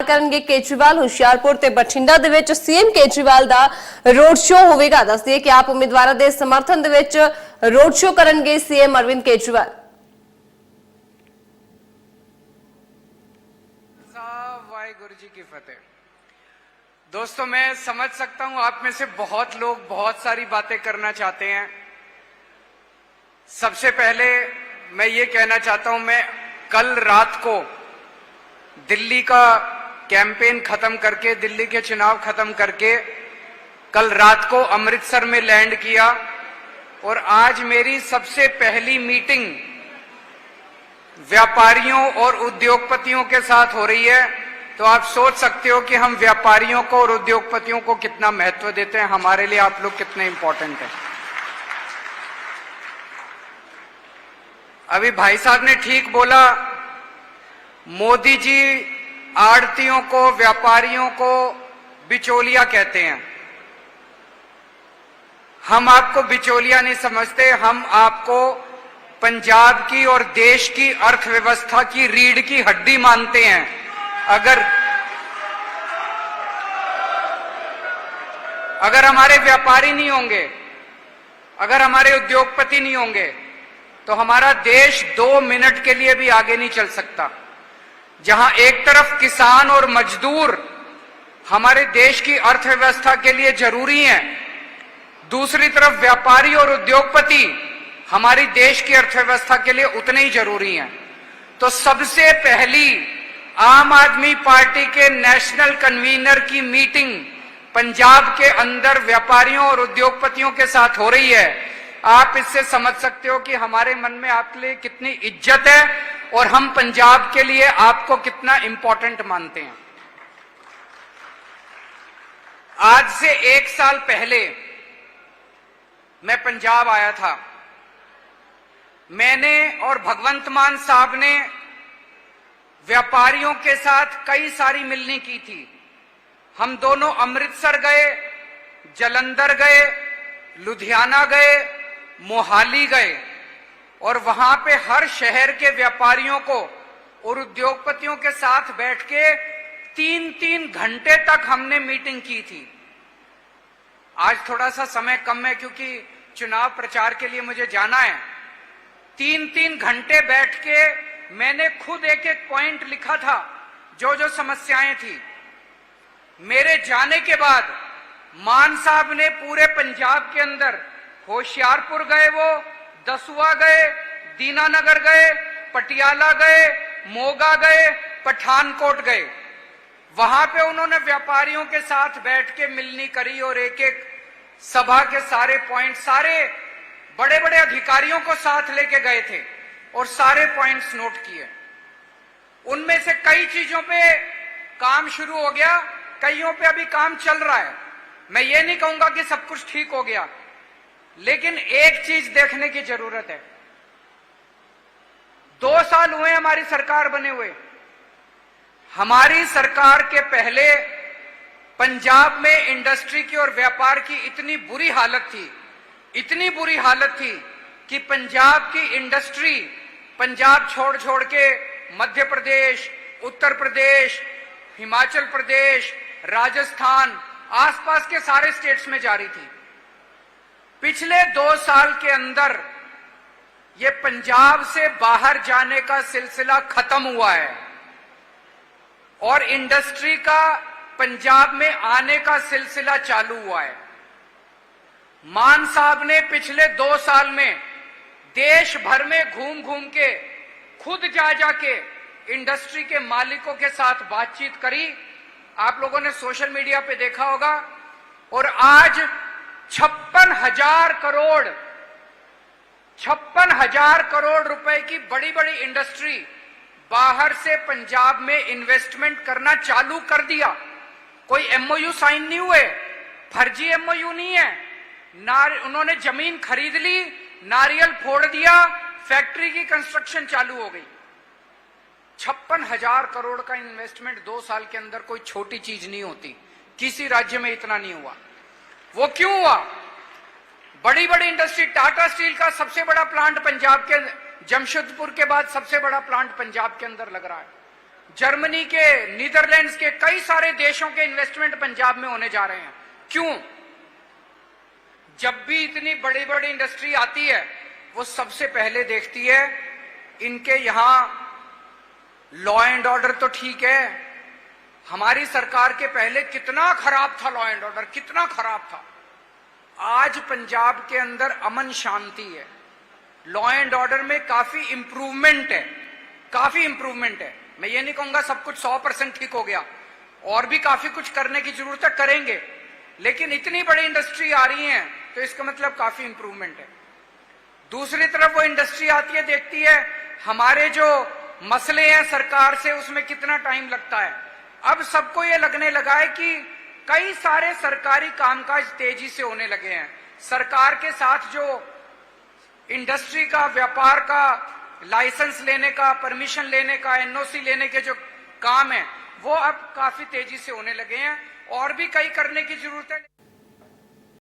ਕਰਨਗੇ ਕੇਜਰੀਵਾਲ। ਹੁਸ਼ਿਆਰਪੁਰ ਤੇ ਬਠਿੰਡਾ ਦੇ ਵਿੱਚ ਸੀਐਮ ਕੇਜਰੀਵਾਲ ਦਾ ਰੋਡ ਸ਼ੋਅ ਹੋਵੇਗਾ। ਦੱਸਦੀਏ ਕਿ ਆਪ ਉਮੀਦਵਾਰਾਂ ਦੇ ਸਮਰਥਨ ਦੇ ਵਿੱਚ ਰੋਡ ਸ਼ੋਅ ਕਰਨਗੇ ਸੀਐਮ ਅਰਵਿੰਦ ਕੇਜਰੀਵਾਲ। वाहिगुरु जी की फतेह। दोस्तों, मैं समझ सकता हूं आप में से बहुत लोग बहुत सारी बातें करना चाहते हैं। सबसे पहले मैं ये कहना चाहता हूं, मैं कल रात को दिल्ली का कैंपेन खत्म करके, दिल्ली के चुनाव खत्म करके कल रात को अमृतसर में लैंड किया और आज मेरी सबसे पहली मीटिंग व्यापारियों और उद्योगपतियों के साथ हो रही है। तो आप सोच सकते हो कि हम व्यापारियों को और उद्योगपतियों को कितना महत्व देते हैं, हमारे लिए आप लोग कितने इंपॉर्टेंट हैं। अभी भाई साहब ने ठीक बोला, मोदी जी आड़तियों को, व्यापारियों को बिचौलिया कहते हैं। हम आपको बिचौलिया नहीं समझते, हम आपको पंजाब की और देश की अर्थव्यवस्था की रीढ़ की हड्डी मानते हैं। अगर हमारे व्यापारी नहीं होंगे, अगर हमारे उद्योगपति नहीं होंगे, तो हमारा देश 2 मिनट के लिए भी आगे नहीं चल सकता। जहां एक तरफ किसान और मजदूर हमारे देश की अर्थव्यवस्था के लिए जरूरी हैं, दूसरी तरफ व्यापारी और उद्योगपति हमारी देश की अर्थव्यवस्था के लिए उतने ही जरूरी हैं। तो सबसे पहली आम आदमी पार्टी के नेशनल कन्वीनर की मीटिंग पंजाब के अंदर व्यापारियों और उद्योगपतियों के साथ हो रही है। आप इससे समझ सकते हो कि हमारे मन में आपके लिए कितनी इज्जत है और हम पंजाब के लिए आपको कितना इंपॉर्टेंट मानते हैं। आज से 1 साल पहले मैं पंजाब आया था। मैंने और भगवंत मान साहब ने व्यापारियों के साथ कई सारी मिलनी की थी। हम दोनों अमृतसर गए, जलंधर गए, लुधियाना गए, मोहाली गए और वहां पे हर शहर के व्यापारियों को और उद्योगपतियों के साथ बैठ के 3-3 घंटे तक हमने मीटिंग की थी। आज थोड़ा सा समय कम है क्योंकि चुनाव प्रचार के लिए मुझे जाना है। 3-3 घंटे बैठ के मैंने खुद एक एक पॉइंट लिखा था, जो जो समस्याएं थी। मेरे जाने के बाद मान साहब ने पूरे पंजाब के अंदर होशियारपुर गए, वो दसुआ गए, दीनानगर गए, पटियाला गए, मोगा गए, पठानकोट गए। वहां पे उन्होंने व्यापारियों के साथ बैठ के मिलनी करी और एक एक सभा के सारे पॉइंट, सारे बड़े बड़े अधिकारियों को साथ लेके गए थे और सारे पॉइंट्स नोट किए। उनमें से कई चीजों पे काम शुरू हो गया, कईयों पे अभी काम चल रहा है। मैं ये नहीं कहूंगा कि सब कुछ ठीक हो गया, लेकिन एक चीज देखने की जरूरत है। 2 साल हुए हमारी सरकार बने हुए। हमारी सरकार के पहले पंजाब में इंडस्ट्री की और व्यापार की इतनी बुरी हालत थी, इतनी बुरी हालत थी कि पंजाब की इंडस्ट्री पंजाब छोड़ छोड़ के मध्य प्रदेश, उत्तर प्रदेश, हिमाचल प्रदेश, राजस्थान, आसपास के सारे स्टेट्स में जा रही थी। पिछले 2 साल के अंदर ये पंजाब से बाहर जाने का सिलसिला खत्म हुआ है और इंडस्ट्री का पंजाब में आने का सिलसिला चालू हुआ है। मान साहब ने पिछले 2 साल में देश भर में घूम घूम के, खुद जा जाके इंडस्ट्री के मालिकों के साथ बातचीत करी। आप लोगों ने सोशल मीडिया पे देखा होगा। और आज 56,000 करोड़ रुपए की बड़ी बड़ी इंडस्ट्री बाहर से पंजाब में इन्वेस्टमेंट करना चालू कर दिया। कोई एमओयू साइन नहीं हुए, फर्जी एमओयू नहीं है। उन्होंने जमीन खरीद ली, नारियल फोड़ दिया, फैक्ट्री की कंस्ट्रक्शन चालू हो गई। 56,000 करोड़ का इन्वेस्टमेंट 2 साल के अंदर कोई छोटी चीज नहीं होती। किसी राज्य में इतना नहीं हुआ। वो क्यों हुआ? बड़ी बड़ी इंडस्ट्री, टाटा स्टील का सबसे बड़ा प्लांट पंजाब के, जमशेदपुर के बाद सबसे बड़ा प्लांट पंजाब के अंदर लग रहा है। जर्मनी के, नीदरलैंड्स के, कई सारे देशों के इन्वेस्टमेंट पंजाब में होने जा रहे हैं। क्यों? जब भी इतनी बड़ी बड़ी इंडस्ट्री आती है, वो सबसे पहले देखती है इनके यहां लॉ एंड ऑर्डर तो ठीक है। हमारी सरकार के पहले कितना खराब था लॉ एंड ऑर्डर, कितना खराब था। आज पंजाब के अंदर अमन शांति है, लॉ एंड ऑर्डर में काफी इंप्रूवमेंट है, काफी इंप्रूवमेंट है। मैं ये नहीं कहूंगा सब कुछ 100% ठीक हो गया, और भी काफी कुछ करने की जरूरत है, करेंगे। लेकिन इतनी बड़ी इंडस्ट्री आ रही है तो इसका मतलब काफी इंप्रूवमेंट है। दूसरी तरफ वो इंडस्ट्री आती है, देखती है हमारे जो मसले हैं सरकार से, उसमें कितना टाइम लगता है। अब सबको ये लगने लगा है कि कई सारे सरकारी कामकाज तेजी से होने लगे हैं। सरकार के साथ जो इंडस्ट्री का, व्यापार का, लाइसेंस लेने का, परमिशन लेने का, एनओसी लेने के जो काम है, वो अब काफी तेजी से होने लगे हैं, और भी कई करने की जरूरत है।